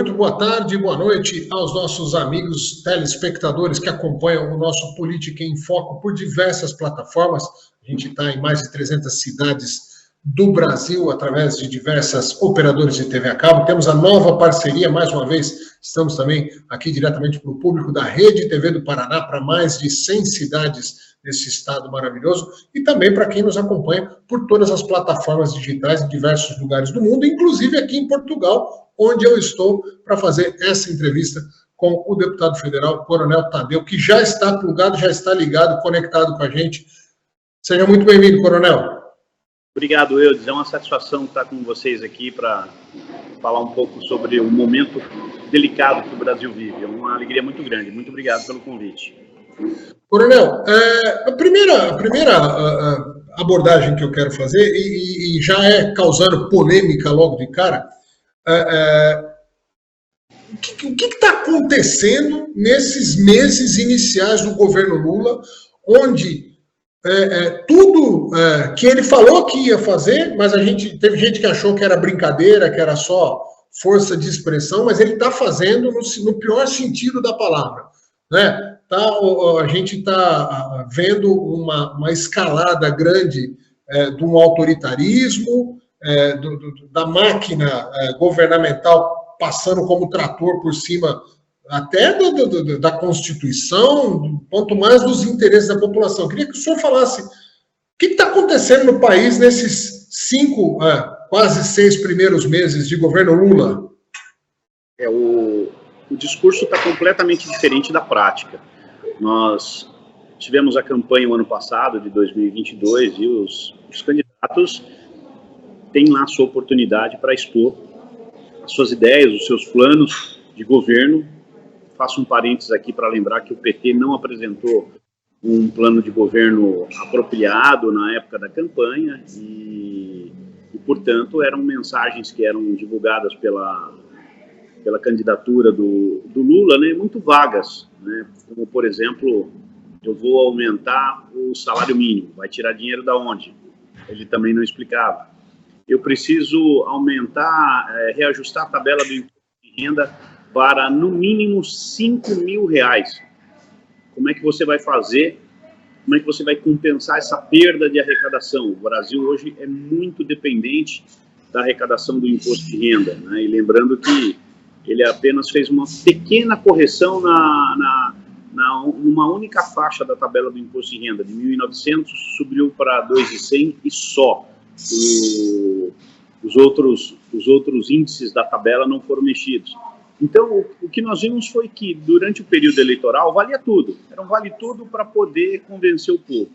muito boa tarde, boa noite aos nossos amigos telespectadores que acompanham o nosso Política em Foco por diversas plataformas. A gente está em mais de 300 cidades do Brasil, através de diversas operadoras de TV a cabo. Temos a nova parceria, mais uma vez, estamos também aqui diretamente para o público da Rede TV do Paraná, para mais de 100 cidades desse estado maravilhoso, e também para quem nos acompanha por todas as plataformas digitais em diversos lugares do mundo, inclusive aqui em Portugal, onde eu estou para fazer essa entrevista com o deputado federal, Coronel Tadeu, que já está plugado, já está ligado, conectado com a gente. Seja muito bem-vindo, Coronel. Obrigado, Eudes. É uma satisfação estar com vocês aqui para falar um pouco sobre o momento delicado que o Brasil vive. É uma alegria muito grande. Muito obrigado pelo convite. Coronel, a primeira abordagem que eu quero fazer, e já é causando polêmica logo de cara, o que está acontecendo nesses meses iniciais do governo Lula, onde tudo que ele falou que ia fazer, mas teve gente que achou que era brincadeira, que era só força de expressão, mas ele está fazendo no pior sentido da palavra, né? A gente está vendo uma escalada grande de um autoritarismo, da máquina governamental passando como trator por cima até da Constituição, quanto mais dos interesses da população. Eu queria que o senhor falasse o que está acontecendo no país nesses 5, quase 6 primeiros meses de governo Lula. O discurso está completamente diferente da prática. Nós tivemos a campanha o ano passado, de 2022, e os candidatos têm lá a sua oportunidade para expor as suas ideias, os seus planos de governo. Faço um parênteses aqui para lembrar que o PT não apresentou um plano de governo apropriado na época da campanha e portanto, eram mensagens que eram divulgadas pela candidatura do Lula, né, muito vagas, né, como, por exemplo, eu vou aumentar o salário mínimo, vai tirar dinheiro da onde? Ele também não explicava. Eu preciso aumentar, reajustar a tabela do imposto de renda para, no mínimo, R$5.000. Como é que você vai fazer? Como é que você vai compensar essa perda de arrecadação? O Brasil hoje é muito dependente da arrecadação do imposto de renda, né? E lembrando que ele apenas fez uma pequena correção numa única faixa da tabela do imposto de renda, de 1.900 subiu para 2.100 e só. Os outros índices da tabela não foram mexidos. Então, o que nós vimos foi que, durante o período eleitoral, valia tudo. Era um vale tudo para poder convencer o povo.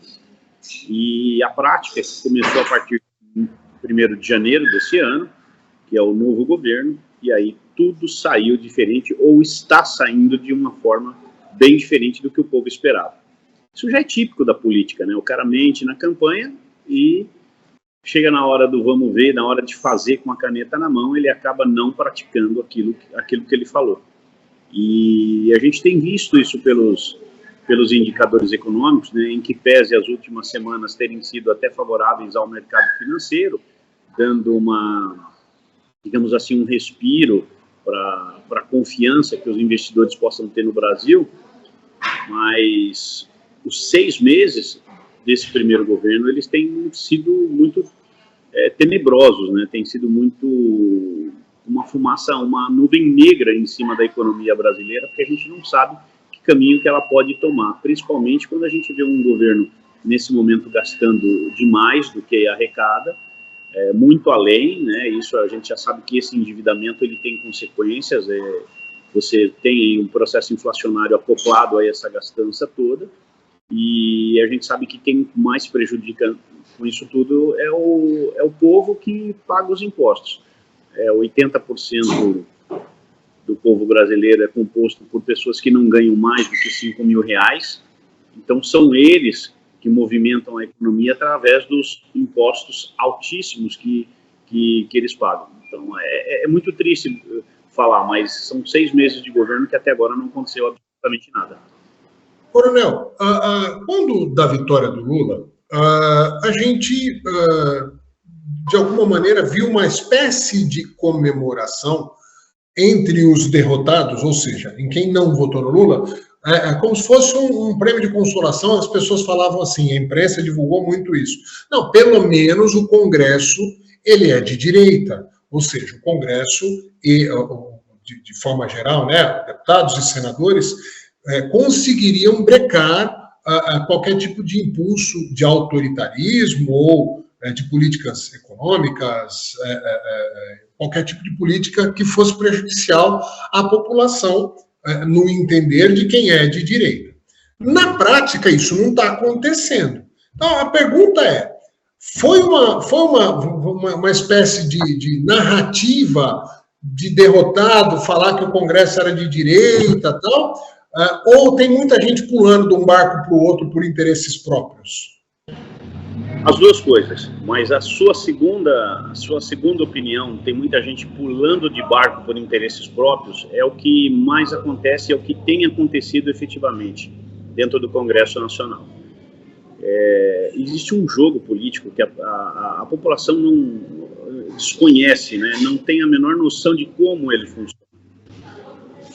E a prática começou a partir de 1º de janeiro desse ano, que é o novo governo, e aí tudo saiu diferente, ou está saindo de uma forma bem diferente do que o povo esperava. Isso já é típico da política, né? O cara mente na campanha e chega na hora do vamos ver, na hora de fazer com a caneta na mão, ele acaba não praticando aquilo que ele falou. E a gente tem visto isso pelos indicadores econômicos, né, em que pese as últimas semanas terem sido até favoráveis ao mercado financeiro, dando digamos assim, um respiro para a confiança que os investidores possam ter no Brasil, mas os 6 meses desse primeiro governo, eles têm sido muito tenebrosos, né? Tem sido muito uma fumaça, uma nuvem negra em cima da economia brasileira, porque a gente não sabe que caminho que ela pode tomar, principalmente quando a gente vê um governo, nesse momento, gastando demais do que arrecada, muito além, né? Isso a gente já sabe que esse endividamento ele tem consequências, você tem um processo inflacionário acoplado a essa gastança toda, e a gente sabe que quem mais prejudica com isso tudo é o povo que paga os impostos. 80% do povo brasileiro é composto por pessoas que não ganham mais do que R$5.000, então são eles que movimentam a economia através dos impostos altíssimos que eles pagam. Então, é muito triste falar, mas são 6 meses de governo que até agora não aconteceu absolutamente nada. Coronel, quando da vitória do Lula, a gente, de alguma maneira, viu uma espécie de comemoração entre os derrotados, ou seja, em quem não votou no Lula, como se fosse um prêmio de consolação. As pessoas falavam assim, a imprensa divulgou muito isso. Não, pelo menos o Congresso, ele é de direita, ou seja, o Congresso, de forma geral, né, deputados e senadores, conseguiriam brecar qualquer tipo de impulso de autoritarismo ou de políticas econômicas, qualquer tipo de política que fosse prejudicial à população, no entender de quem é de direita. Na prática, isso não está acontecendo. Então, a pergunta é, foi uma espécie de narrativa de derrotado, falar que o Congresso era de direita, tal, ou tem muita gente pulando de um barco para o outro por interesses próprios? As duas coisas, mas a sua segunda opinião, tem muita gente pulando de barco por interesses próprios, é o que mais acontece, é o que tem acontecido efetivamente dentro do Congresso Nacional. Existe um jogo político que a população não desconhece, né? Não tem a menor noção de como ele funciona.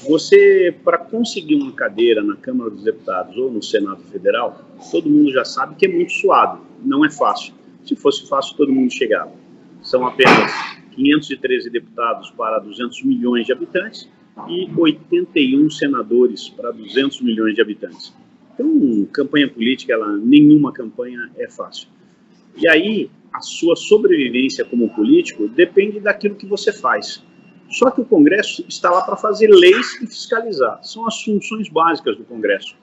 Você, para conseguir uma cadeira na Câmara dos Deputados ou no Senado Federal, todo mundo já sabe que é muito suado, não é fácil. Se fosse fácil, todo mundo chegava. São apenas 513 deputados para 200 milhões de habitantes e 81 senadores para 200 milhões de habitantes. Então, campanha política, nenhuma campanha é fácil. E aí, a sua sobrevivência como político depende daquilo que você faz. Só que o Congresso está lá para fazer leis e fiscalizar. São as funções básicas do Congresso.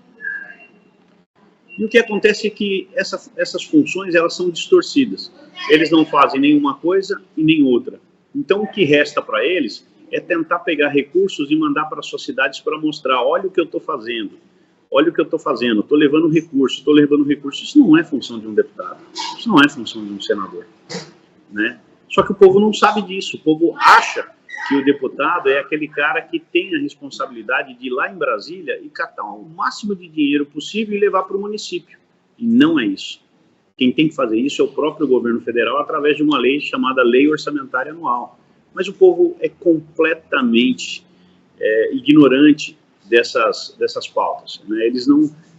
E o que acontece é que essas funções, elas são distorcidas. Eles não fazem nenhuma coisa e nem outra. Então, o que resta para eles é tentar pegar recursos e mandar para as sociedades para mostrar, olha o que eu estou fazendo, olha o que eu estou fazendo, estou levando recurso. Isso não é função de um deputado, isso não é função de um senador, né? Só que o povo não sabe disso, o povo acha que o deputado é aquele cara que tem a responsabilidade de ir lá em Brasília e catar o máximo de dinheiro possível e levar para o município. E não é isso. Quem tem que fazer isso é o próprio governo federal através de uma lei chamada Lei Orçamentária Anual. Mas o povo é completamente ignorante dessas pautas, né?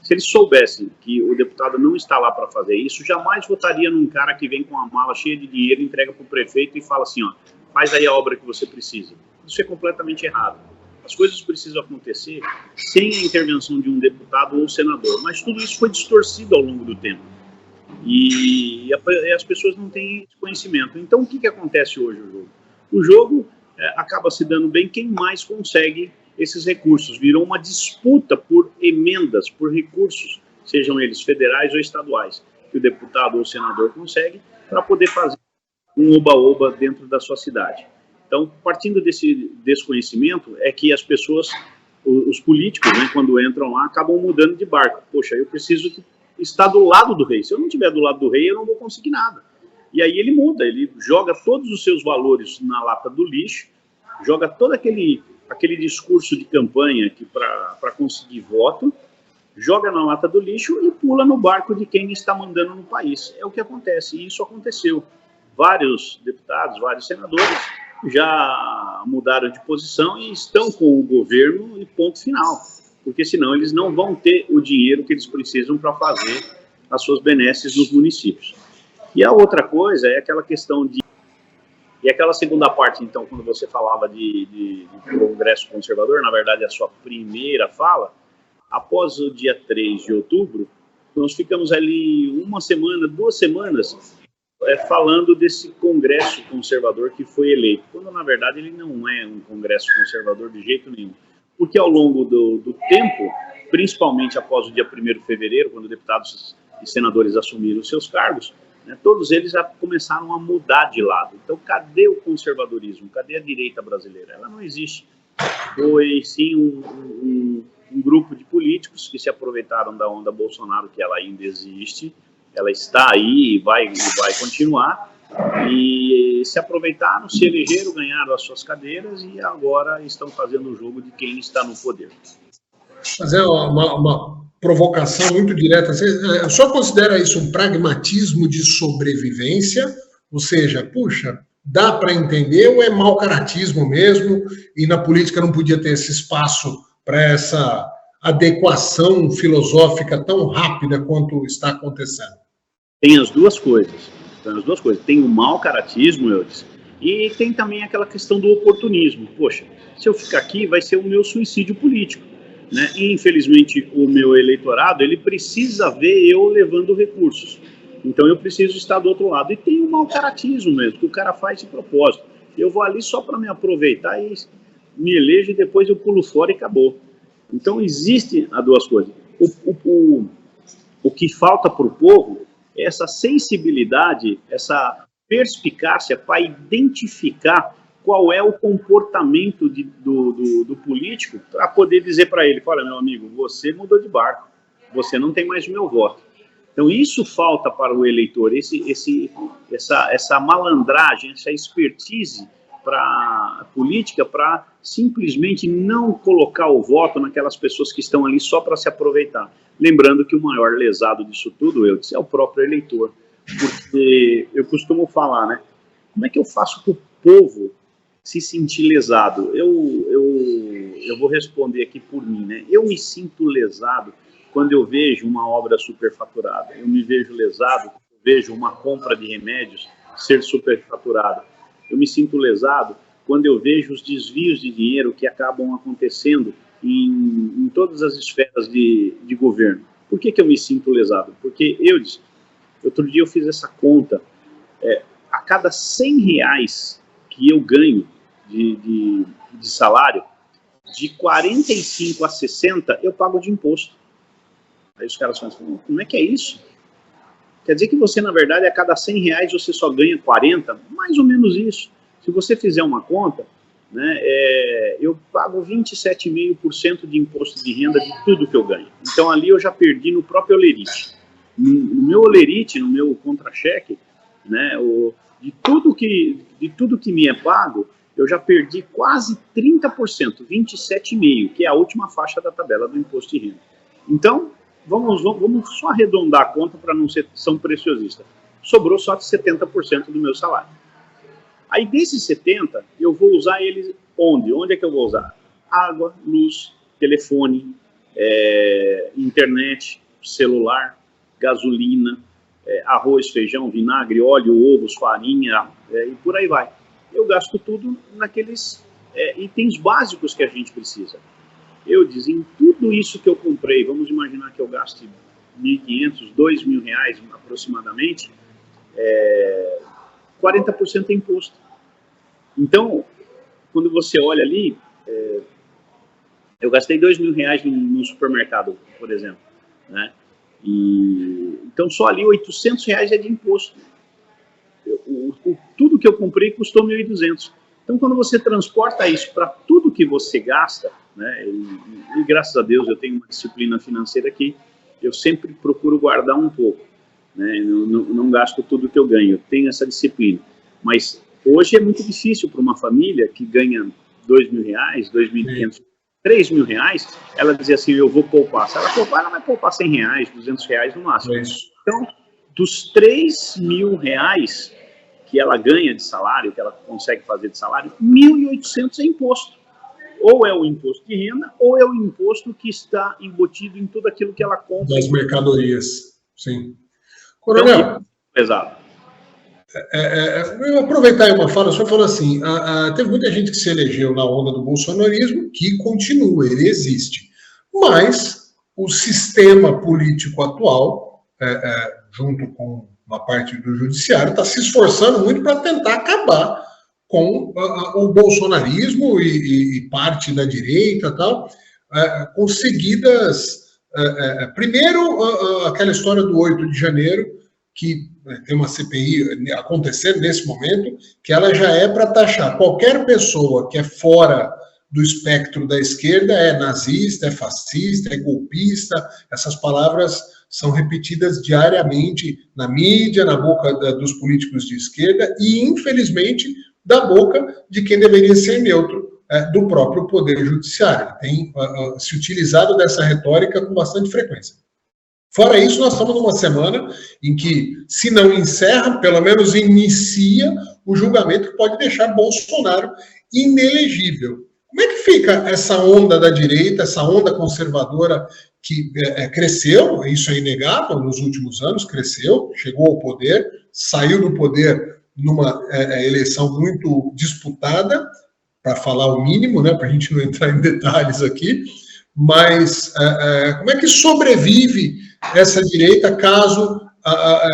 Se eles soubessem que o deputado não está lá para fazer isso, jamais votaria num cara que vem com uma mala cheia de dinheiro, entrega para o prefeito e fala assim, ó, faz aí a obra que você precisa. Isso é completamente errado. As coisas precisam acontecer sem a intervenção de um deputado ou senador, mas tudo isso foi distorcido ao longo do tempo. E as pessoas não têm esse conhecimento. Então, o que acontece hoje no jogo? O jogo acaba se dando bem quem mais consegue esses recursos. Virou uma disputa por emendas, por recursos, sejam eles federais ou estaduais, que o deputado ou senador consegue para poder fazer um oba-oba dentro da sua cidade. Então, partindo desse desconhecimento, é que as pessoas, os políticos, né, quando entram lá, acabam mudando de barco. Poxa, eu preciso estar do lado do rei. Se eu não estiver do lado do rei, eu não vou conseguir nada. E aí ele muda, ele joga todos os seus valores na lata do lixo, joga todo aquele discurso de campanha para conseguir voto, joga na lata do lixo e pula no barco de quem está mandando no país. É o que acontece, e isso aconteceu. Vários deputados, vários senadores já mudaram de posição e estão com o governo e ponto final, porque senão eles não vão ter o dinheiro que eles precisam para fazer as suas benesses nos municípios. E a outra coisa é aquela questão de... E aquela segunda parte, então, quando você falava de Congresso Conservador, na verdade a sua primeira fala, após o dia 3 de outubro, nós ficamos ali uma semana, 2 semanas, falando desse Congresso Conservador que foi eleito, quando na verdade ele não é um Congresso Conservador de jeito nenhum, porque ao longo do tempo, principalmente após o dia 1º de fevereiro, quando deputados e senadores assumiram os seus cargos, né, todos eles já começaram a mudar de lado. Então, cadê o conservadorismo? Cadê a direita brasileira? Ela não existe. Foi, sim, um grupo de políticos que se aproveitaram da onda Bolsonaro, que ela ainda existe, ela está aí e vai continuar, e se aproveitaram, se elegeram, ganharam as suas cadeiras e agora estão fazendo o jogo de quem está no poder. Mas é uma provocação muito direta. O senhor considera isso um pragmatismo de sobrevivência? Ou seja, puxa, dá para entender ou é mau caratismo mesmo e na política não podia ter esse espaço para essa adequação filosófica tão rápida quanto está acontecendo? Tem as duas coisas. Tem o mau caratismo, Eudes, e tem também aquela questão do oportunismo. Poxa, se eu ficar aqui, vai ser o meu suicídio político, né? E, infelizmente, o meu eleitorado, ele precisa ver eu levando recursos. Então, eu preciso estar do outro lado. E tem o mau caratismo mesmo, que o cara faz de propósito. Eu vou ali só para me aproveitar e me elejo e depois eu pulo fora e acabou. Então, existe as duas coisas. O que falta para o povo é essa sensibilidade, essa perspicácia para identificar qual é o comportamento do político para poder dizer para ele, olha, meu amigo, você mudou de barco, você não tem mais o meu voto. Então, isso falta para o eleitor, essa malandragem, essa expertise para a política, para simplesmente não colocar o voto naquelas pessoas que estão ali só para se aproveitar. Lembrando que o maior lesado disso tudo, Eudes, é o próprio eleitor. Porque eu costumo falar, né? Como é que eu faço para o povo se sentir lesado? Eu vou responder aqui por mim, né? Eu me sinto lesado quando eu vejo uma obra superfaturada. Eu me vejo lesado quando eu vejo uma compra de remédios ser superfaturada. Eu me sinto lesado quando eu vejo os desvios de dinheiro que acabam acontecendo em todas as esferas de governo. Por que eu me sinto lesado? Porque, Eudes, outro dia eu fiz essa conta, a cada 100 reais que eu ganho de salário, de 45 a 60 eu pago de imposto. Aí os caras falam, como é que é isso? Quer dizer que você, na verdade, a cada 100 reais você só ganha 40? Mais ou menos isso. Se você fizer uma conta, né, eu pago 27,5% de imposto de renda de tudo que eu ganho. Então ali eu já perdi no próprio olerite. No meu olerite, no meu contra-cheque, né, de tudo que me é pago, eu já perdi quase 30%, 27,5%, que é a última faixa da tabela do imposto de renda. Então, vamos só arredondar a conta para não ser tão preciosista. Sobrou só de 70% do meu salário. Aí desses 70%, eu vou usar eles onde? Onde é que eu vou usar? Água, luz, telefone, internet, celular, gasolina, arroz, feijão, vinagre, óleo, ovos, farinha, e por aí vai. Eu gasto tudo naqueles itens básicos que a gente precisa. Eu disse, em tudo isso que eu comprei, vamos imaginar que eu gaste R$1.500, R$2.000 aproximadamente, 40% é imposto. Então, quando você olha ali, eu gastei R$2.000 no supermercado, por exemplo, né? Então, só ali R$800 é de imposto. Tudo que eu comprei custou R$1.200. Então, quando você transporta isso para tudo que você gasta, né, e graças a Deus eu tenho uma disciplina financeira que eu sempre procuro guardar um pouco, né, não gasto tudo que eu ganho, eu tenho essa disciplina. Mas hoje é muito difícil para uma família que ganha R$2.000, R$2.500, R$3.000, ela dizer assim, eu vou poupar. Se ela poupar, ela vai poupar R$100, R$200 no máximo. Então, dos R$3.000 que ela ganha de salário, que ela consegue fazer de salário, R$1.800 é imposto. Ou é o imposto de renda, ou é o imposto que está embutido em tudo aquilo que ela compra. Das mercadorias, sim. Coronel, então, pesado. Eu vou aproveitar aí uma fala, o senhor falou assim, teve muita gente que se elegeu na onda do bolsonarismo, que continua, ele existe. Mas o sistema político atual, junto com uma parte do judiciário, está se esforçando muito para tentar acabar com o bolsonarismo e parte da direita, tal, com seguidas. Primeiro, aquela história do 8 de janeiro, que tem uma CPI acontecendo nesse momento, que ela já é para taxar qualquer pessoa que é fora do espectro da esquerda, é nazista, é fascista, é golpista. Essas palavras são repetidas diariamente na mídia, na boca dos políticos de esquerda e, infelizmente, da boca de quem deveria ser neutro, do próprio Poder Judiciário. Tem se utilizado dessa retórica com bastante frequência. Fora isso, nós estamos numa semana em que, se não encerra, pelo menos inicia o julgamento que pode deixar Bolsonaro inelegível. Como é que fica essa onda da direita, essa onda conservadora que cresceu, isso é inegável, nos últimos anos cresceu, chegou ao poder, saiu do poder numa eleição muito disputada, para falar o mínimo, né, para a gente não entrar em detalhes aqui, mas como é que sobrevive essa direita caso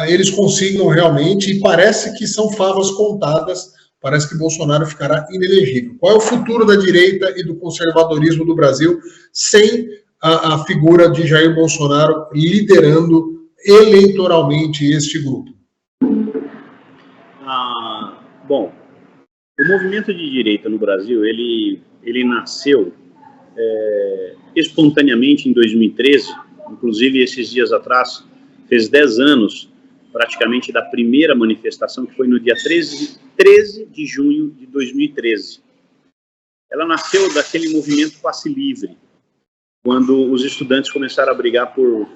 eles consigam realmente, e parece que são favas contadas, parece que Bolsonaro ficará inelegível. Qual é o futuro da direita e do conservadorismo do Brasil sem a figura de Jair Bolsonaro liderando eleitoralmente este grupo? Bom, o movimento de direita no Brasil, ele nasceu espontaneamente em 2013, inclusive esses dias atrás, fez 10 anos praticamente da primeira manifestação, que foi no dia 13 de junho de 2013. Ela nasceu daquele movimento passe livre, quando os estudantes começaram a brigar por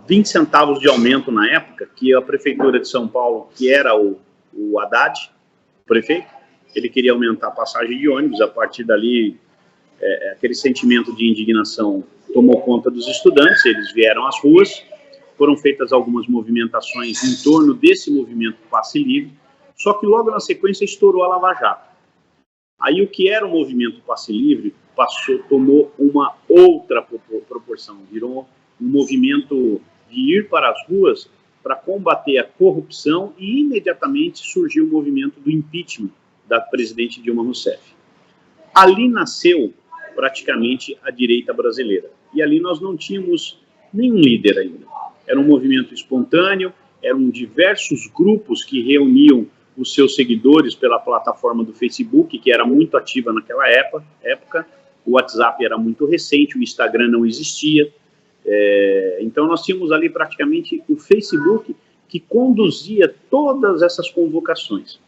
20 centavos de aumento na época, que a Prefeitura de São Paulo, que era o Haddad, o prefeito, ele queria aumentar a passagem de ônibus. A partir dali, aquele sentimento de indignação tomou conta dos estudantes, eles vieram às ruas, foram feitas algumas movimentações em torno desse movimento passe livre, só que logo na sequência estourou a Lava Jato. Aí o que era o movimento passe livre tomou uma outra proporção, virou um movimento de ir para as ruas para combater a corrupção, e imediatamente surgiu o movimento do impeachment da presidente Dilma Rousseff. Ali nasceu praticamente a direita brasileira, e ali nós não tínhamos nenhum líder ainda. Era um movimento espontâneo, eram diversos grupos que reuniam os seus seguidores pela plataforma do Facebook, que era muito ativa naquela época. O WhatsApp era muito recente, o Instagram não existia. Então nós tínhamos ali praticamente o Facebook que conduzia todas essas convocações.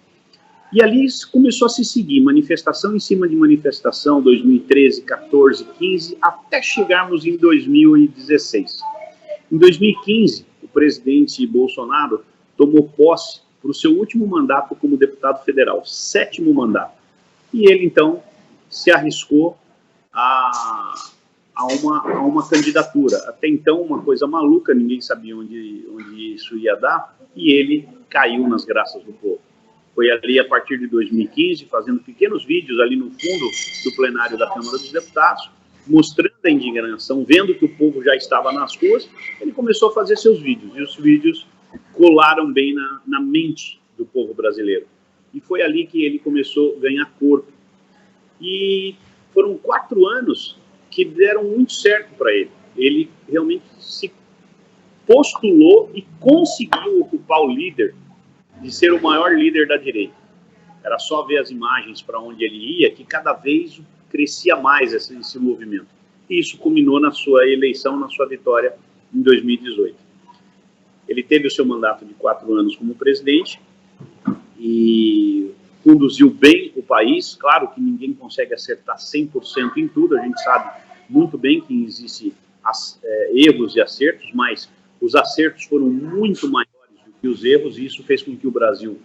E ali começou a se seguir manifestação em cima de manifestação, 2013, 14, 15, até chegarmos em 2016. Em 2015, o presidente Bolsonaro tomou posse para o seu último mandato como deputado federal, 7º mandato. E ele, então, se arriscou a uma candidatura. Até então, uma coisa maluca, ninguém sabia onde isso ia dar, e ele caiu nas graças do povo. Foi ali, a partir de 2015, fazendo pequenos vídeos ali no fundo do plenário da Câmara dos Deputados, mostrando a indignação, vendo que o povo já estava nas ruas, ele começou a fazer seus vídeos, e os vídeos colaram bem na mente do povo brasileiro. E foi ali que ele começou a ganhar corpo. E foram 4 anos que deram muito certo para ele. Ele realmente se postulou e conseguiu ocupar o líder de ser o maior líder da direita. Era só ver as imagens para onde ele ia, que cada vez crescia mais esse movimento. E isso culminou na sua eleição, na sua vitória em 2018. Ele teve o seu mandato de 4 anos como presidente e conduziu bem o país. Claro que ninguém consegue acertar 100% em tudo, a gente sabe muito bem que existem erros e acertos, mas os acertos foram muito maiores do que os erros, e isso fez com que o Brasil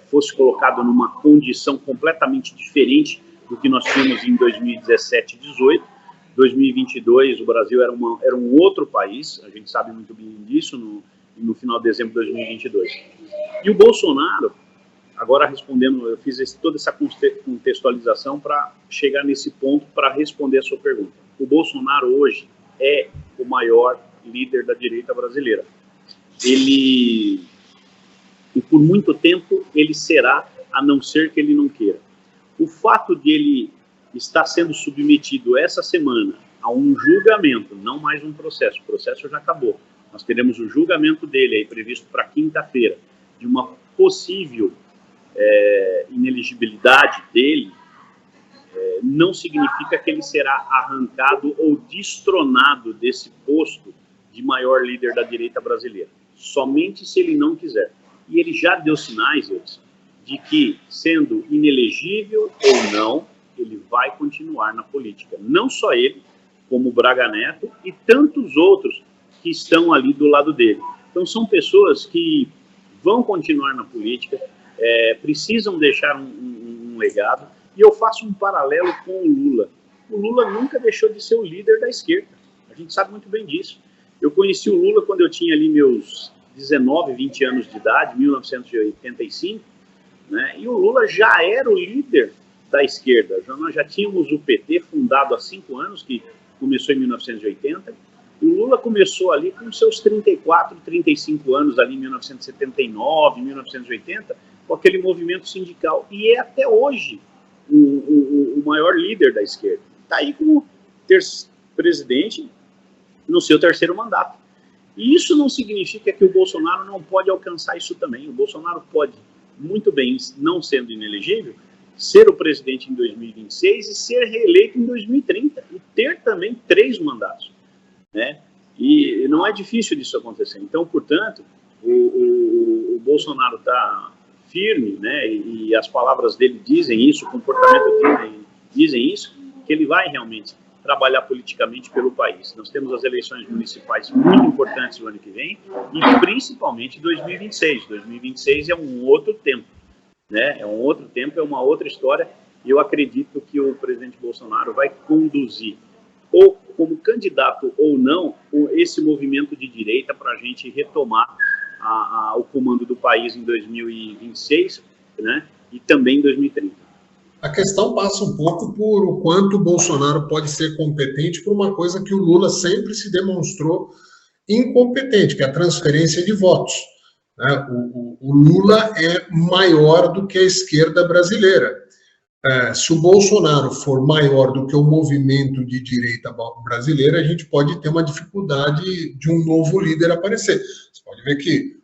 fosse colocado numa condição completamente diferente do que nós tínhamos em 2017 e 2018. 2022, o Brasil era um outro país, a gente sabe muito bem disso, no final de dezembro de 2022. E o Bolsonaro, agora respondendo, eu fiz toda essa contextualização para chegar nesse ponto para responder a sua pergunta. O Bolsonaro hoje é o maior líder da direita brasileira. E por muito tempo ele será, a não ser que ele não queira. O fato de ele estar sendo submetido essa semana a um julgamento, não mais um processo, o processo já acabou. Nós teremos o julgamento dele aí previsto para quinta-feira, de uma possível inelegibilidade dele, não significa que ele será arrancado ou destronado desse posto de maior líder da direita brasileira. Somente se ele não quiser. E ele já deu sinais, de que, sendo inelegível ou não, ele vai continuar na política. Não só ele, como o Braga Neto e tantos outros que estão ali do lado dele. Então, são pessoas que vão continuar na política, precisam deixar um legado, e eu faço um paralelo com o Lula. O Lula nunca deixou de ser o líder da esquerda, a gente sabe muito bem disso. Eu conheci o Lula quando eu tinha ali meus 19, 20 anos de idade, 1985, né? E o Lula já era o líder da esquerda. Nós já tínhamos o PT fundado há 5 anos, que começou em 1980. O Lula começou ali com seus 34, 35 anos, ali em 1979, 1980, com aquele movimento sindical. E é até hoje o maior líder da esquerda. Está aí como presidente no seu 3º mandato. E isso não significa que o Bolsonaro não pode alcançar isso também. O Bolsonaro pode, muito bem, não sendo inelegível, ser o presidente em 2026 e ser reeleito em 2030. E ter também 3 mandatos. Né? E não é difícil disso acontecer. Então, portanto, o Bolsonaro está firme, né? E as palavras dele dizem isso, o comportamento dele dizem isso, que ele vai realmente trabalhar politicamente pelo país. Nós temos as eleições municipais muito importantes no ano que vem e principalmente 2026. 2026 é um outro tempo, né? É um outro tempo, é uma outra história, e eu acredito que o presidente Bolsonaro vai conduzir, ou como candidato ou não, esse movimento de direita para a gente retomar o comando do país em 2026, né? E também em 2030. A questão passa um pouco por o quanto o Bolsonaro pode ser competente por uma coisa que o Lula sempre se demonstrou incompetente, que é a transferência de votos. Né? O Lula é maior do que a esquerda brasileira. Se o Bolsonaro for maior do que o movimento de direita brasileira, a gente pode ter uma dificuldade de um novo líder aparecer. Você pode ver que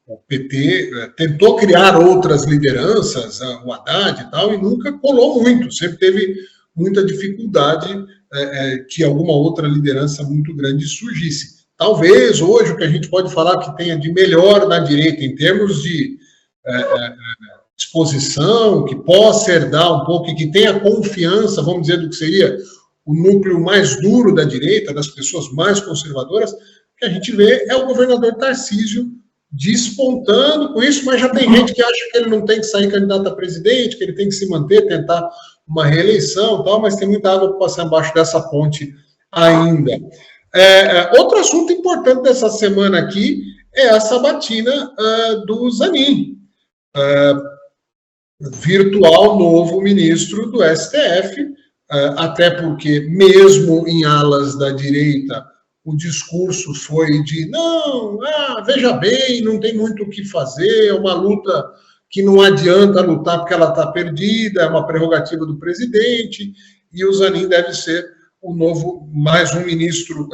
o PT tentou criar outras lideranças, o Haddad e tal, e nunca colou muito, sempre teve muita dificuldade que alguma outra liderança muito grande surgisse. Talvez hoje o que a gente pode falar que tenha de melhor na direita em termos de disposição, que possa herdar um pouco e que tenha confiança, vamos dizer, do que seria o núcleo mais duro da direita, das pessoas mais conservadoras, que a gente vê é o governador Tarcísio despontando com isso, mas já tem gente que acha que ele não tem que sair candidato a presidente, que ele tem que se manter, tentar uma reeleição, tal, mas tem muita água para passar embaixo dessa ponte ainda. Outro assunto importante dessa semana aqui é a sabatina do Zanin, virtual novo ministro do STF, até porque, mesmo em alas da direita, o discurso foi de, não, veja bem, não tem muito o que fazer, é uma luta que não adianta lutar porque ela está perdida, é uma prerrogativa do presidente, e o Zanin deve ser o novo, mais um ministro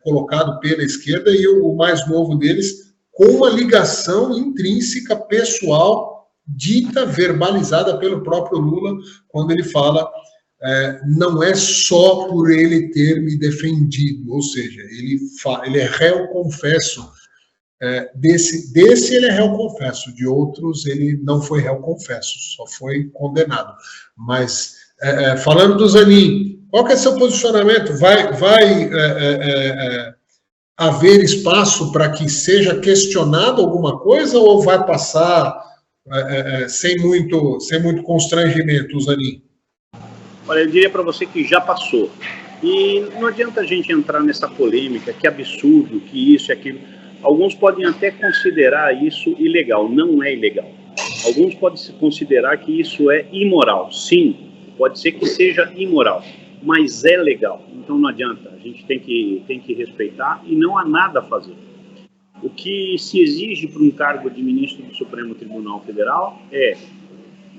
colocado pela esquerda, e o mais novo deles, com uma ligação intrínseca, pessoal, dita, verbalizada pelo próprio Lula, quando ele fala não é só por ele ter me defendido, ou seja, ele é réu confesso, desse ele é réu confesso, de outros ele não foi réu confesso, só foi condenado. Mas, falando do Zanin, qual que é seu posicionamento? Vai haver espaço para que seja questionado alguma coisa ou vai passar sem muito constrangimento, Zanin? Olha, eu diria para você que já passou. E não adianta a gente entrar nessa polêmica, que absurdo, que isso e aquilo. Alguns podem até considerar isso ilegal. Não é ilegal. Alguns podem considerar que isso é imoral. Sim, pode ser que seja imoral, mas é legal. Então não adianta. A gente tem que respeitar e não há nada a fazer. O que se exige para um cargo de ministro do Supremo Tribunal Federal é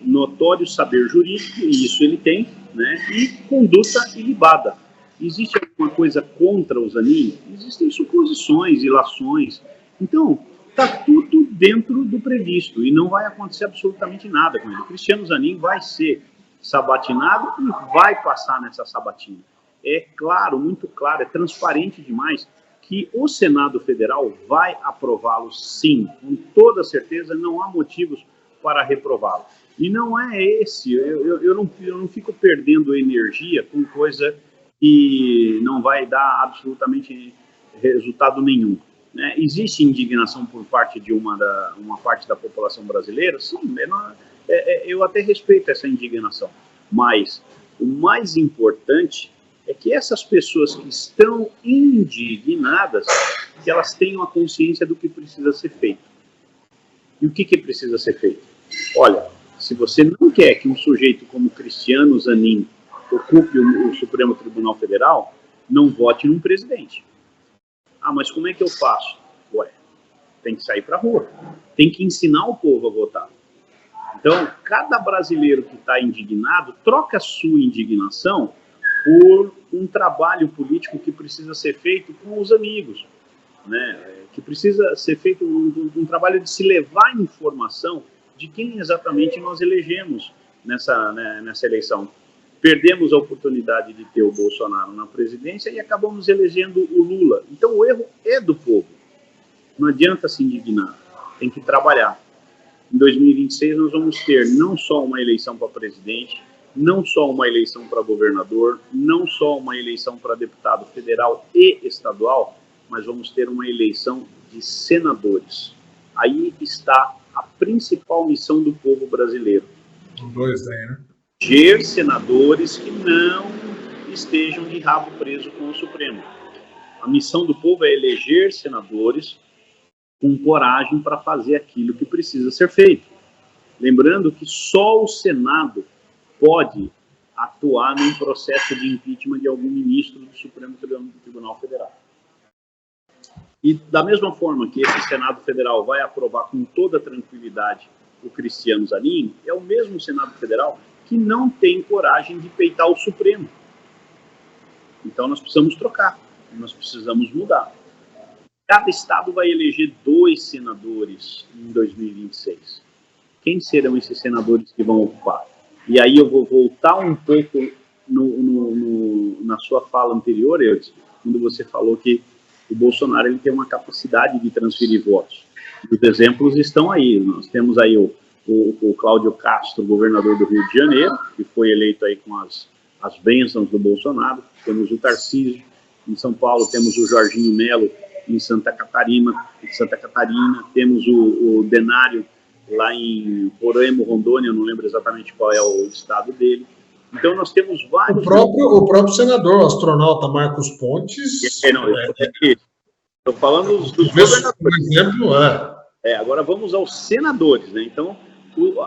notório saber jurídico, e isso ele tem, né? E conduta ilibada. Existe alguma coisa contra o Zanin? Existem suposições, ilações. Então, está tudo dentro do previsto e não vai acontecer absolutamente nada com ele. O Cristiano Zanin vai ser sabatinado e vai passar nessa sabatina. É claro, muito claro, é transparente demais que o Senado Federal vai aprová-lo sim, com toda certeza, não há motivos para reprová-lo. E não é esse, eu não fico perdendo energia com coisa que não vai dar absolutamente resultado nenhum. Né? Existe indignação por parte de uma parte da população brasileira? Sim, eu até respeito essa indignação, mas o mais importante é que essas pessoas que estão indignadas, que elas tenham a consciência do que precisa ser feito. E o que precisa ser feito? Olha, se você não quer que um sujeito como Cristiano Zanin ocupe o Supremo Tribunal Federal, não vote num presidente. Ah, mas como é que eu faço? Ué, tem que sair para a rua. Tem que ensinar o povo a votar. Então, cada brasileiro que está indignado, troca a sua indignação por um trabalho político que precisa ser feito com os amigos, né? Que precisa ser feito um trabalho de se levar informação de quem exatamente nós elegemos nessa eleição. Perdemos a oportunidade de ter o Bolsonaro na presidência e acabamos elegendo o Lula. Então o erro é do povo. Não adianta se indignar, tem que trabalhar. Em 2026 nós vamos ter não só uma eleição para presidente, não só uma eleição para governador, não só uma eleição para deputado federal e estadual, mas vamos ter uma eleição de senadores. Aí está a principal missão do povo brasileiro. Dois aí, né? Eleger senadores que não estejam de rabo preso com o Supremo. A missão do povo é eleger senadores com coragem para fazer aquilo que precisa ser feito. Lembrando que só o Senado pode atuar num processo de impeachment de algum ministro do Supremo Tribunal Federal. E da mesma forma que esse Senado Federal vai aprovar com toda tranquilidade o Cristiano Zanin, é o mesmo Senado Federal que não tem coragem de peitar o Supremo. Então nós precisamos trocar, nós precisamos mudar. Cada estado vai eleger 2 senadores em 2026. Quem serão esses senadores que vão ocupar? E aí eu vou voltar um pouco na sua fala anterior, Eudes, quando você falou que o Bolsonaro ele tem uma capacidade de transferir votos. Os exemplos estão aí. Nós temos aí o Cláudio Castro, governador do Rio de Janeiro, que foi eleito aí com as bênçãos do Bolsonaro. Temos o Tarcísio, em São Paulo temos o Jorginho Melo, em Santa Catarina. Temos o Denário, lá em Roraima, Rondônia, não lembro exatamente qual é o estado dele. Então nós temos vários... O próprio senador, o astronauta Marcos Pontes... Estou falando dos governadores. Por exemplo, agora vamos aos senadores, né? Então,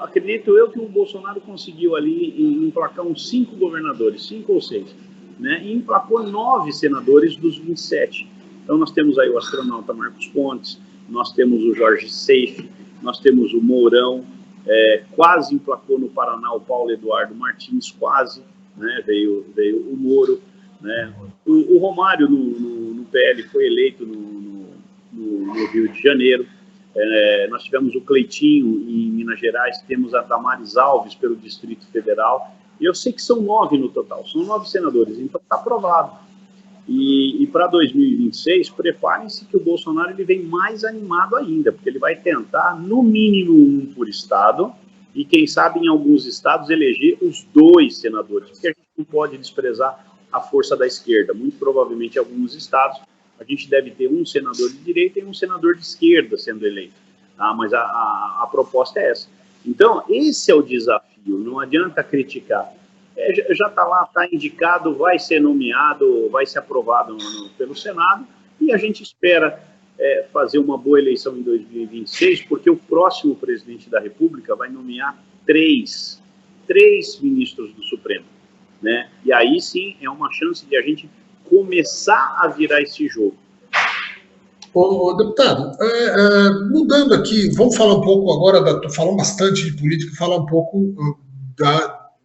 acredito eu que o Bolsonaro conseguiu ali emplacar uns 5 governadores, 5 ou 6, né? E emplacou 9 senadores dos 27. Então nós temos aí o astronauta Marcos Pontes, nós temos o Jorge Seife, nós temos o Mourão, quase emplacou no Paraná o Paulo Eduardo Martins, quase, né? Veio o Moro, né? O Romário no PL foi eleito no Rio de Janeiro. Nós tivemos o Cleitinho em Minas Gerais, temos a Damares Alves pelo Distrito Federal, e eu sei que são 9 no total, são 9 senadores, então está aprovado. E para 2026, preparem-se que o Bolsonaro ele vem mais animado ainda, porque ele vai tentar, no mínimo, 1 por estado, e quem sabe em alguns estados eleger os 2 senadores, porque a gente não pode desprezar a força da esquerda. Muito provavelmente em alguns estados a gente deve ter um senador de direita e um senador de esquerda sendo eleito, tá? Mas a proposta é essa. Então esse é o desafio, não adianta criticar. Já está lá, está indicado, vai ser nomeado, vai ser aprovado pelo Senado, e a gente espera fazer uma boa eleição em 2026, porque o próximo presidente da República vai nomear 3 ministros do Supremo, né? E aí sim é uma chance de a gente começar a virar esse jogo. Ô, deputado, mudando aqui, vamos falar um pouco agora, falando bastante de política, falar um pouco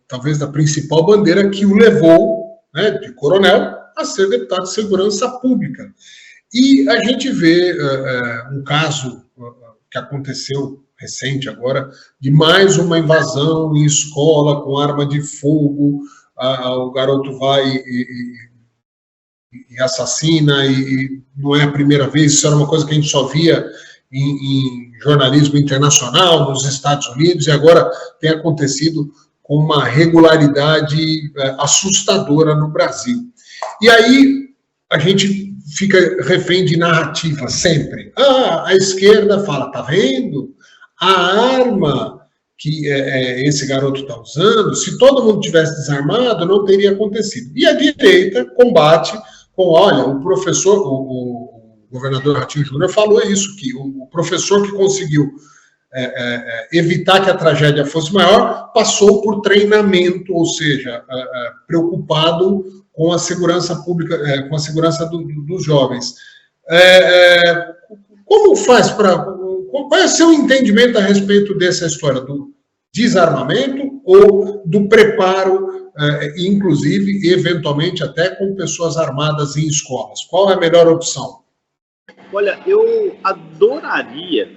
talvez da principal bandeira que o levou, né, de coronel, a ser deputado de segurança pública. E a gente vê um caso que aconteceu recente agora, de mais uma invasão em escola com arma de fogo, o garoto vai e assassina, e não é a primeira vez, isso era uma coisa que a gente só via em jornalismo internacional, nos Estados Unidos, e agora tem acontecido com uma regularidade assustadora no Brasil. E aí a gente fica refém de narrativa sempre. A esquerda fala, tá vendo? A arma que esse garoto está usando, se todo mundo tivesse desarmado, não teria acontecido. E a direita combate com, olha, o professor, o governador Ratinho Júnior falou isso, que o professor que conseguiu evitar que a tragédia fosse maior, passou por treinamento, ou seja, preocupado com a segurança pública, com a segurança dos jovens. Como faz para... Qual é o seu entendimento a respeito dessa história do desarmamento ou do preparo, inclusive, eventualmente, até com pessoas armadas em escolas? Qual é a melhor opção? Olha, eu adoraria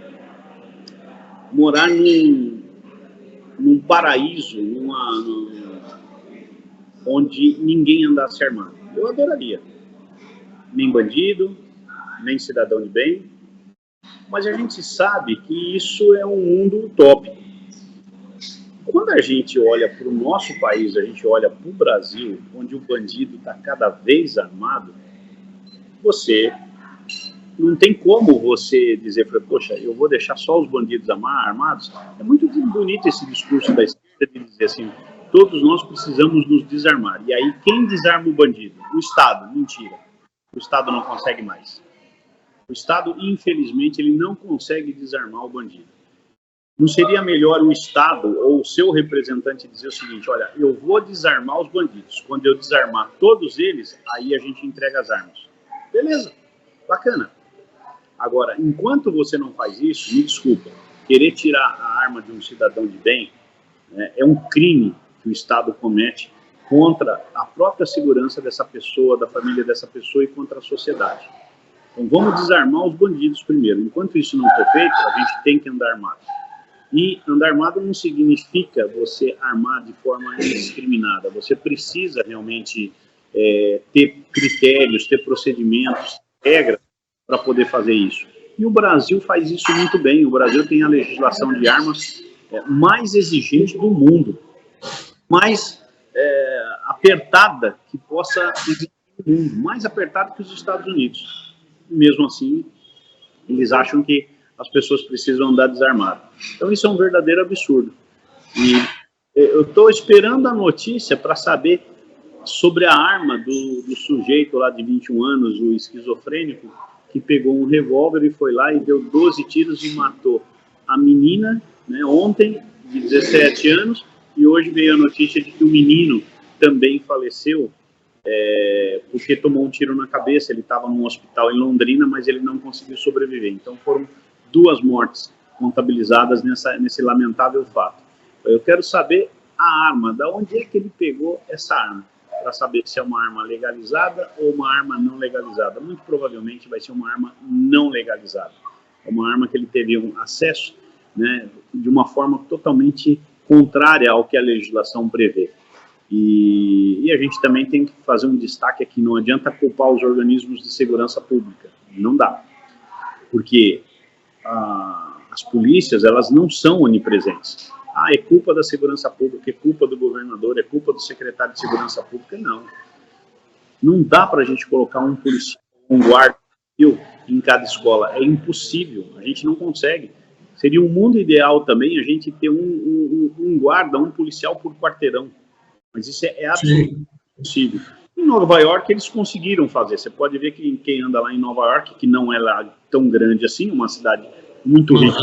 morar num paraíso, onde ninguém andasse armado. Eu adoraria. Nem bandido, nem cidadão de bem. Mas a gente sabe que isso é um mundo utópico. Quando a gente olha para o nosso país, a gente olha para o Brasil, onde o bandido está cada vez armado, não tem como você dizer, poxa, eu vou deixar só os bandidos armados. É muito bonito esse discurso da esquerda de dizer assim, todos nós precisamos nos desarmar. E aí, quem desarma o bandido? O Estado. Mentira. O Estado não consegue mais. O Estado, infelizmente, ele não consegue desarmar o bandido. Não seria melhor o Estado ou o seu representante dizer o seguinte, olha, eu vou desarmar os bandidos. Quando eu desarmar todos eles, aí a gente entrega as armas. Beleza, bacana. Agora, enquanto você não faz isso, me desculpa, querer tirar a arma de um cidadão de bem é um crime que o Estado comete contra a própria segurança dessa pessoa, da família dessa pessoa e contra a sociedade. Então vamos desarmar os bandidos primeiro. Enquanto isso não for feito, a gente tem que andar armado. E andar armado não significa você armar de forma indiscriminada. Você precisa realmente ter critérios, ter procedimentos, regras para poder fazer isso. E o Brasil faz isso muito bem. O Brasil tem a legislação de armas mais exigente do mundo, mais apertada que possa existir no mundo, mais apertada que os Estados Unidos. Mesmo assim, eles acham que as pessoas precisam andar desarmadas. Então, isso é um verdadeiro absurdo. E eu estou esperando a notícia para saber sobre a arma do sujeito lá de 21 anos, o esquizofrênico, que pegou um revólver e foi lá e deu 12 tiros e matou a menina, né, ontem, de 17 anos, e hoje veio a notícia de que o menino também faleceu, porque tomou um tiro na cabeça. Ele estava num hospital em Londrina, mas ele não conseguiu sobreviver. Então foram 2 mortes contabilizadas nesse lamentável fato. Eu quero saber a arma, da onde é que ele pegou essa arma, para saber se é uma arma legalizada ou uma arma não legalizada. Muito provavelmente vai ser uma arma não legalizada. É uma arma que ele teve um acesso, né, de uma forma totalmente contrária ao que a legislação prevê. E a gente também tem que fazer um destaque aqui, não adianta culpar os organismos de segurança pública, não dá, porque as polícias, elas não são onipresentes. É culpa da segurança pública, é culpa do governador, é culpa do secretário de segurança pública, não dá para a gente colocar um policial, um guarda em cada escola, é impossível, a gente não consegue. Seria um mundo ideal também a gente ter um guarda, um policial por quarteirão. Mas isso é absolutamente impossível. Em Nova York, eles conseguiram fazer. Você pode ver que quem anda lá em Nova York, que não é lá tão grande assim, uma cidade muito rica.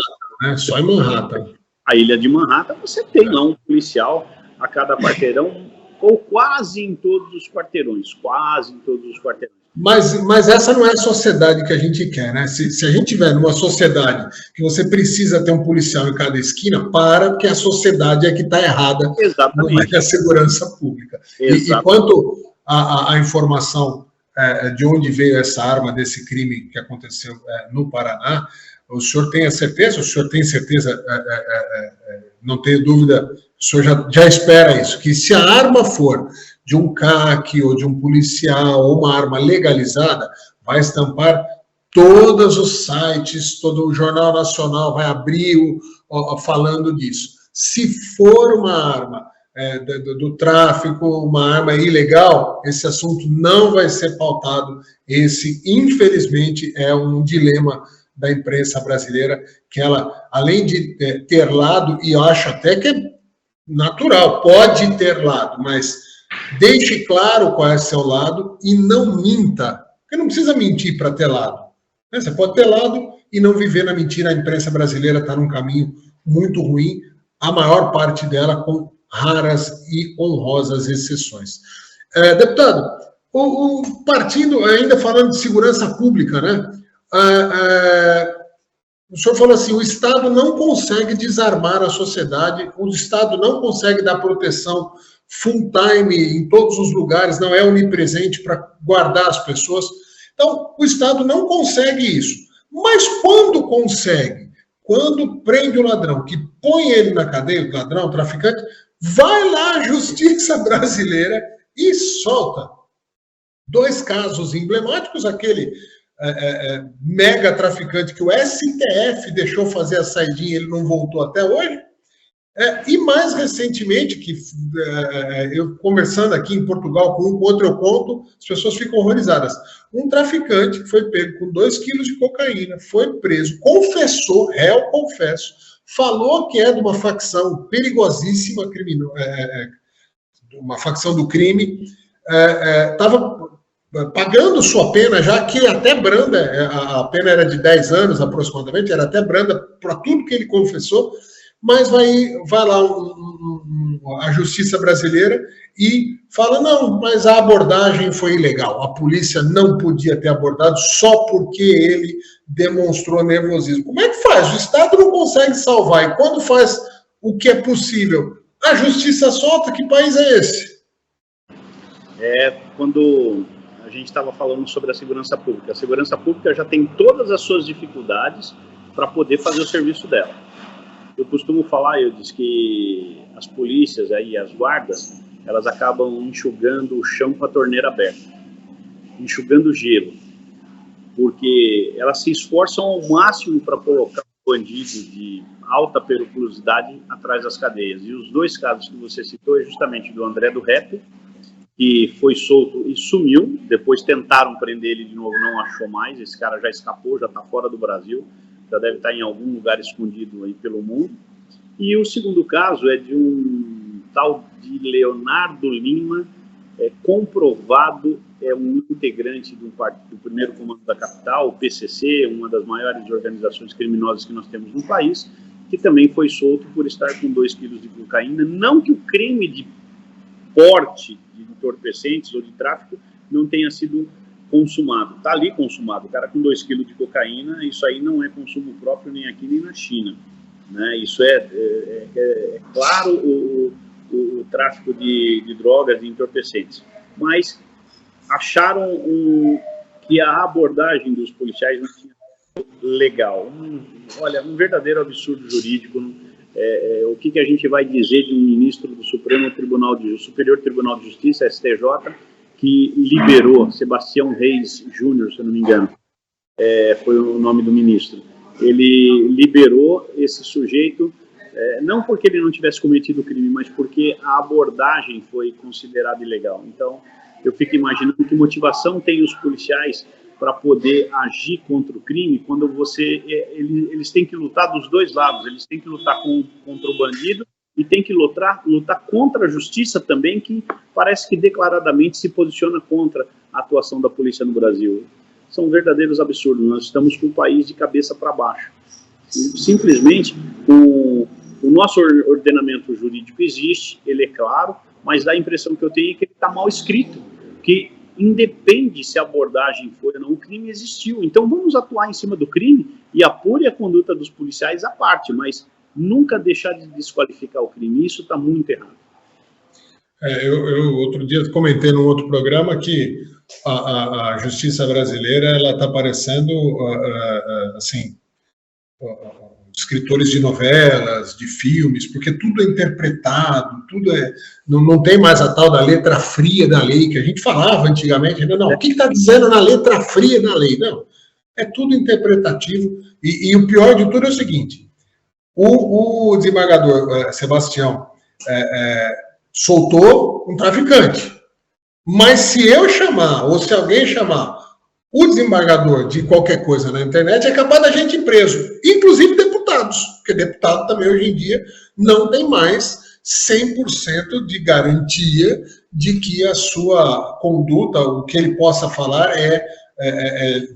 Só em Manhattan. A ilha de Manhattan, você tem lá um policial a cada quarteirão, ou quase em todos os quarteirões. Quase em todos os quarteirões. Mas essa não é a sociedade que a gente quer, né? Se a gente tiver numa sociedade que você precisa ter um policial em cada esquina, porque a sociedade é que está errada. Exatamente. Não é a segurança pública. E quanto à informação de onde veio essa arma desse crime que aconteceu no Paraná, o senhor tem a certeza? O senhor tem certeza, não tenho dúvida, o senhor já espera isso, que se a arma for de um CAC ou de um policial ou uma arma legalizada, vai estampar todos os sites, todo o Jornal Nacional vai abrir falando disso. Se for uma arma do tráfico, uma arma ilegal, esse assunto não vai ser pautado. Esse, infelizmente, é um dilema da imprensa brasileira, que ela, além de ter lado, e eu acho até que é natural, pode ter lado, mas deixe claro qual é seu lado e não minta, porque não precisa mentir para ter lado. Você pode ter lado e não viver na mentira. A imprensa brasileira está num caminho muito ruim, a maior parte dela com raras e honrosas exceções. Deputado, partindo, ainda falando de segurança pública, né? O senhor falou assim, o Estado não consegue desarmar a sociedade, o Estado não consegue dar proteção full time em todos os lugares, não é onipresente para guardar as pessoas. Então, o Estado não consegue isso. Mas quando consegue, quando prende o ladrão, que põe ele na cadeia, o ladrão, o traficante, vai lá a justiça brasileira e solta. 2 casos emblemáticos, aquele mega traficante que o STF deixou fazer a saidinha, ele não voltou até hoje. E mais recentemente, que eu conversando aqui em Portugal com um, com outro eu conto, as pessoas ficam horrorizadas. Um traficante que foi pego com 2 quilos de cocaína, foi preso, confessou, réu confesso, falou que é de uma facção perigosíssima, uma facção do crime, estava pagando sua pena já, que até branda, a pena era de 10 anos aproximadamente, era até branda para tudo que ele confessou, mas vai lá a justiça brasileira e fala, não, mas a abordagem foi ilegal, a polícia não podia ter abordado só porque ele demonstrou nervosismo. Como é que faz? O Estado não consegue salvar, e quando faz o que é possível, a justiça solta? Que país é esse? Quando a gente estava falando sobre a segurança pública já tem todas as suas dificuldades para poder fazer o serviço dela. Eu costumo falar, eu disse que as polícias, as guardas, elas acabam enxugando o chão com a torneira aberta, enxugando gelo, porque elas se esforçam ao máximo para colocar um bandido de alta periculosidade atrás das cadeias. E os 2 casos que você citou é justamente do André do Rap, que foi solto e sumiu, depois tentaram prender ele de novo, não achou mais, esse cara já escapou, já está fora do Brasil, já deve estar em algum lugar escondido aí pelo mundo. E o segundo caso é de um tal de Leonardo Lima, comprovado, é um integrante do primeiro comando da capital, o PCC, uma das maiores organizações criminosas que nós temos no país, que também foi solto por estar com 2 quilos de cocaína. Não que o crime de porte de entorpecentes ou de tráfico não tenha sido consumado. Está ali consumado. O cara com 2 quilos de cocaína, isso aí não é consumo próprio nem aqui nem na China. Né? Isso é claro o tráfico de drogas e entorpecentes. Mas acharam que a abordagem dos policiais não tinha sido legal. Olha, um verdadeiro absurdo jurídico. O que a gente vai dizer de um ministro do Superior Tribunal de Justiça, STJ, que liberou Sebastião Reis Júnior, se eu não me engano, foi o nome do ministro. Ele liberou esse sujeito, não porque ele não tivesse cometido o crime, mas porque a abordagem foi considerada ilegal. Então, eu fico imaginando que motivação tem os policiais para poder agir contra o crime, quando eles têm que lutar dos 2 lados, eles têm que lutar contra o bandido e tem que lutar contra a justiça também, que parece que declaradamente se posiciona contra a atuação da polícia no Brasil. São verdadeiros absurdos. Nós estamos com o país de cabeça para baixo. Simplesmente, o nosso ordenamento jurídico existe, ele é claro, mas dá a impressão que eu tenho que ele está mal escrito, que independe se a abordagem foi ou não, o crime existiu. Então vamos atuar em cima do crime e apure a conduta dos policiais à parte, mas nunca deixar de desqualificar o crime. Isso está muito errado. Eu outro dia comentei num outro programa que a justiça brasileira ela está parecendo assim, escritores de novelas, de filmes, porque tudo é interpretado, tudo não tem mais a tal da letra fria da lei que a gente falava antigamente. Não, o que está dizendo na letra fria da lei? Não, é tudo interpretativo. E o pior de tudo é o seguinte: o desembargador Sebastião soltou um traficante. Mas se eu chamar, ou se alguém chamar o desembargador de qualquer coisa na internet, é capaz da gente ir preso, inclusive deputados, porque deputado também hoje em dia não tem mais 100% de garantia de que a sua conduta, o que ele possa falar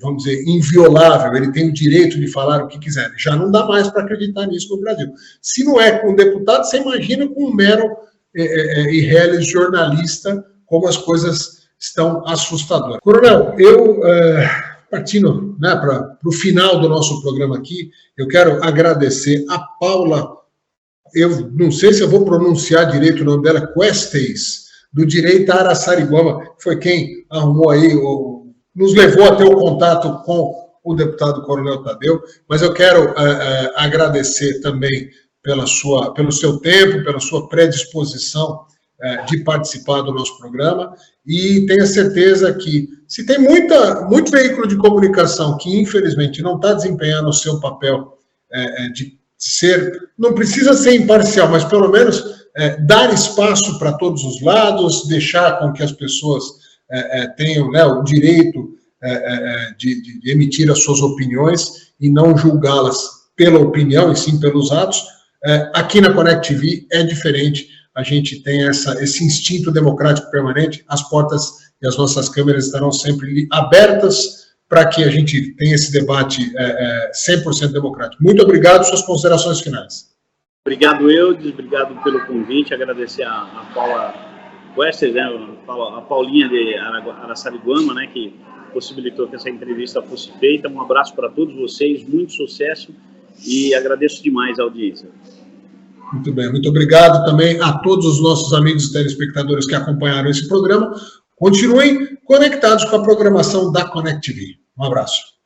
vamos dizer, inviolável, ele tem o direito de falar o que quiser. Já não dá mais para acreditar nisso no Brasil. Se não é com um deputado, você imagina com um mero e reles jornalista, como as coisas estão assustadoras. Coronel, eu, partindo, né, para o final do nosso programa aqui, eu quero agradecer a Paula, eu não sei se eu vou pronunciar direito o nome dela, Questes, do Direito Araçariguama, foi quem arrumou aí, nos levou a ter o contato com o deputado Coronel Tadeu, mas eu quero agradecer também pelo seu tempo, pela sua predisposição de participar do nosso programa, e tenha certeza que se tem muito veículo de comunicação que infelizmente não está desempenhando o seu papel de ser, não precisa ser imparcial, mas pelo menos dar espaço para todos os lados, deixar com que as pessoas tenham, né, o direito de emitir as suas opiniões e não julgá-las pela opinião e sim pelos atos. Aqui na Connect TV é diferente, a gente tem esse instinto democrático permanente, as portas e as nossas câmeras estarão sempre abertas para que a gente tenha esse debate 100% democrático. Muito obrigado, suas considerações finais. Obrigado, Eudes, obrigado pelo convite, agradecer a Paula Questes, né, a Paulinha de Araçariguama, né, que possibilitou que essa entrevista fosse feita. Um abraço para todos vocês, muito sucesso e agradeço demais a audiência. Muito bem, muito obrigado também a todos os nossos amigos telespectadores que acompanharam esse programa. Continuem conectados com a programação da Connect TV. Um abraço.